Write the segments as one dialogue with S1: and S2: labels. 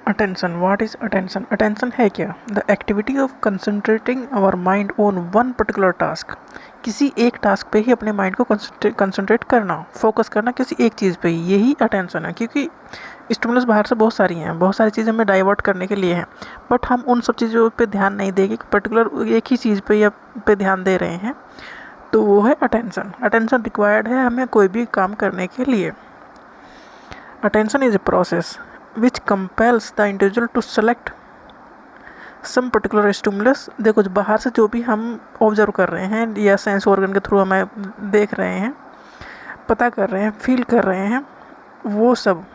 S1: Attention, what is attention? Attention है क्या? The activity of concentrating our mind on one particular task. किसी एक task पे ही अपने माइंड को कंसंट्रेट करना, फोकस करना किसी एक चीज़ पे ही, यही अटेंशन है। क्योंकि स्टिमुलस बाहर से बहुत सारी हैं, बहुत सारी चीज़ें हमें डाइवर्ट करने के लिए हैं, बट हम उन सब चीज़ों पे ध्यान नहीं देंगे, पर्टिकुलर एक ही चीज़ पे या पे ध्यान दे रहे हैं, तो वो है अटेंशन। अटेंशन रिक्वायर्ड है हमें कोई भी काम करने के लिए। Attention is a process which compels the individual to select some particular stimulus। देखो, जो बाहर से जो भी हम ऑब्जर्व कर रहे हैं या सेंस ऑर्गन के थ्रू हमें देख रहे हैं, पता कर रहे हैं, फील कर रहे हैं, वो सब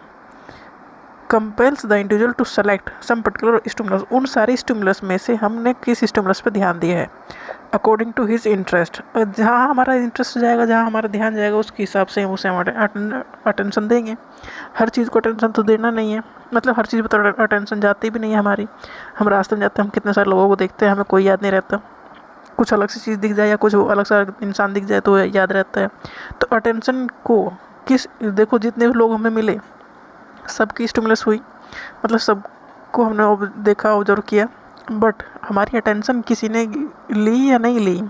S1: compels the individual to select some particular stimulus. उन सारे स्टिमुलस में से हमने किस स्टिमुलस पे ध्यान दिया है अकॉर्डिंग टू हिज इंटरेस्ट। जहाँ हमारा इंटरेस्ट जाएगा, जहाँ हमारा ध्यान जाएगा, उसके हिसाब से हम उसे अटेंशन देंगे। हर चीज़ को अटेंशन तो देना नहीं है, मतलब हर चीज़ पर तो अटेंशन जाती भी नहीं है हमारी। हम रास्ते में जाते हैं, हम कितने सारे लोगों को देखते हैं, हमें कोई याद नहीं रहता। कुछ अलग सी चीज़ दिख जाए या कुछ अलग सा इंसान दिख जाए तो याद रहता है। तो अटेंशन को देखो, जितने भी लोग हमें मिले सबकी स्टिमुलस हुई, मतलब सबको हमने देखा, ऑब्जर्व किया, बट हमारी अटेंशन किसी ने ली या नहीं ली।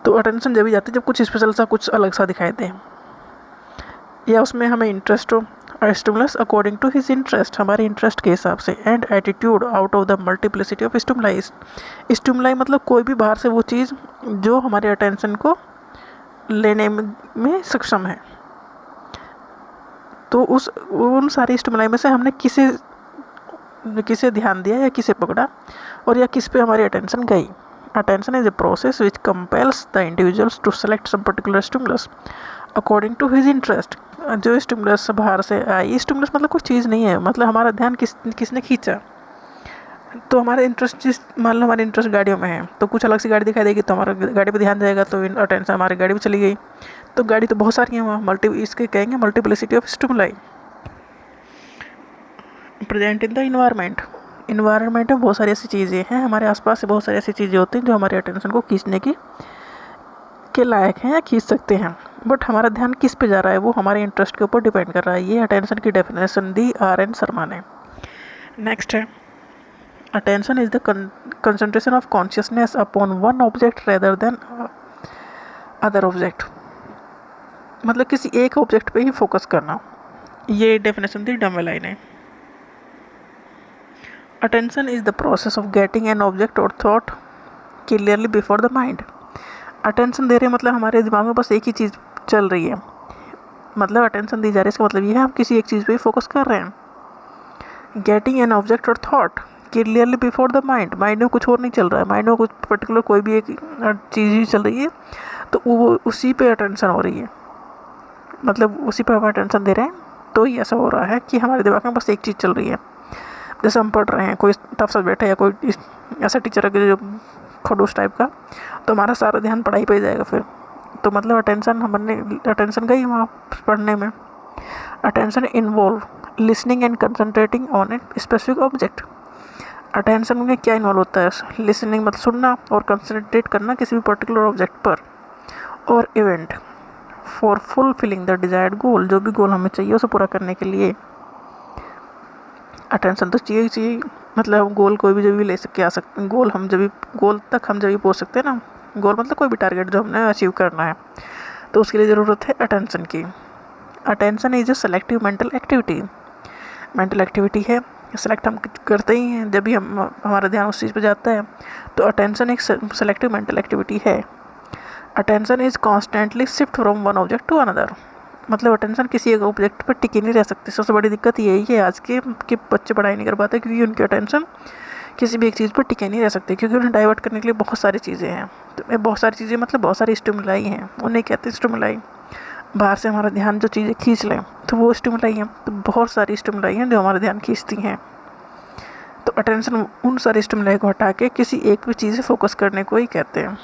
S1: तो अटेंशन जब भी जाती है जब कुछ स्पेशल सा, कुछ अलग सा दिखाई दे, या उसमें हमें इंटरेस्ट हो। Stimulus according to his interest, हमारे इंटरेस्ट के हिसाब से। And attitude out of the multiplicity of stimuli. Stimuli मतलब कोई भी बाहर से वो चीज़ जो हमारे अटेंशन को लेने में सक्षम है। तो उन सारी स्टिमुलाई में से हमने किसे ध्यान दिया या किसे पकड़ा, और या किस पे हमारी अटेंशन गई। Attention is a process which compels the individuals to select some particular stimulus according to his interest. जो स्टिमुलस बाहर से आई, स्टिमुलस मतलब कुछ चीज़ नहीं है, मतलब हमारा ध्यान किसने खींचा। तो हमारा इंटरेस्ट, जिस मान लो हमारा इंटरेस्ट गाड़ियों में है, तो कुछ अलग सी गाड़ी दिखाई देगी तो हमारा गाड़ी पे ध्यान जाएगा, तो अटेंशन हमारी गाड़ी पे चली गई। तो गाड़ी तो बहुत सारी हैं वहाँ, इसके कहेंगे multiplicity of stimuli. Present in the environment में बहुत सारी ऐसी चीज़ें हैं, हमारे आसपास से बहुत सारी ऐसी चीज़ें होती हैं जो हमारे अटेंशन को खींचने के लायक हैं या खींच सकते हैं, बट हमारा ध्यान किस पे जा रहा है वो हमारे इंटरेस्ट के ऊपर डिपेंड कर रहा है। ये अटेंशन की डेफिनेशन दी R.N. शर्मा ने। नेक्स्ट है, attention is the concentration of consciousness upon one object rather than other object. मतलब किसी एक ऑब्जेक्ट पे ही फोकस करना, ये डेफिनेशन दी डमेलाई ने। Attention is the process of getting an object और thought clearly before the mind. Attention दे रहे हैं मतलब हमारे दिमाग में बस एक ही चीज़ चल रही है, मतलब अटेंशन दी जा रही है, इसका मतलब ये है हम किसी एक चीज़ पे ही फोकस कर रहे हैं। गेटिंग एन ऑब्जेक्ट और thought clearly before the mind, mind में कुछ और नहीं चल रहा है, माइंड में कुछ पर्टिकुलर कोई भी एक चीज़ ही चल रही है, तो वो उसी पे अटेंशन हो रही है, मतलब उसी पे हम अटेंशन दे रहे हैं। तो ही ऐसा हो रहा है कि हमारे दिमाग में बस एक चीज़ चल रही है। जैसे हम पढ़ रहे हैं, कोई टफ सब्जेक्ट है या कोई ऐसा टीचर है जो खड़ूस टाइप का, तो हमारा सारा ध्यान पढ़ाई पे ही जाएगा फिर। तो मतलब अटेंशन गई वहाँ पढ़ने में। Attention involve listening and concentrating on a specific object. Attention में क्या इन्वॉल्व होता है? लिसनिंग मतलब सुनना, और कंसंट्रेट करना किसी भी पर्टिकुलर ऑब्जेक्ट पर और event for fulfilling the desired goal. जो भी गोल हमें चाहिए उसे पूरा करने के लिए अटेंशन तो चाहिए। मतलब हम गोल कोई भी जब भी ले सके आ सकते, गोल तक हम जब भी पहुँच सकते हैं ना, गोल मतलब कोई भी टारगेट जो हमने अचीव करना है, तो उसके लिए ज़रूरत है अटेंशन की। Attention is A selective mental activity है, सेलेक्ट हम करते ही हैं। जब भी हमारा ध्यान उस चीज़ पे जाता है तो अटेंशन एक सेलेक्टिव मेंटल एक्टिविटी है। Attention is constantly shift from one object to another. मतलब अटेंशन किसी एक ऑब्जेक्ट पर टिकी नहीं रह सकती। सबसे बड़ी दिक्कत यही है आज के बच्चे पढ़ाई नहीं कर पाते, क्योंकि उनकी अटेंशन किसी भी एक चीज़ पर टिके नहीं रह सकती, क्योंकि उन्हें डाइवर्ट करने के लिए बहुत सारी चीज़ें हैं। तो बहुत सारी चीज़ें मतलब बहुत सारी स्टिमुलाई हैं, उन्हें कहते हैं स्टिमुलाई। बाहर से हमारा ध्यान जो चीज़ें खींच लें तो वो स्टिमुलाई हैं। तो बहुत सारी स्टिमुलाई हैं जो हमारा ध्यान खींचती हैं। तो अटेंशन उन सारी स्टिमुलाई को हटा के किसी एक भी चीज़ से फोकस करने को ही कहते हैं।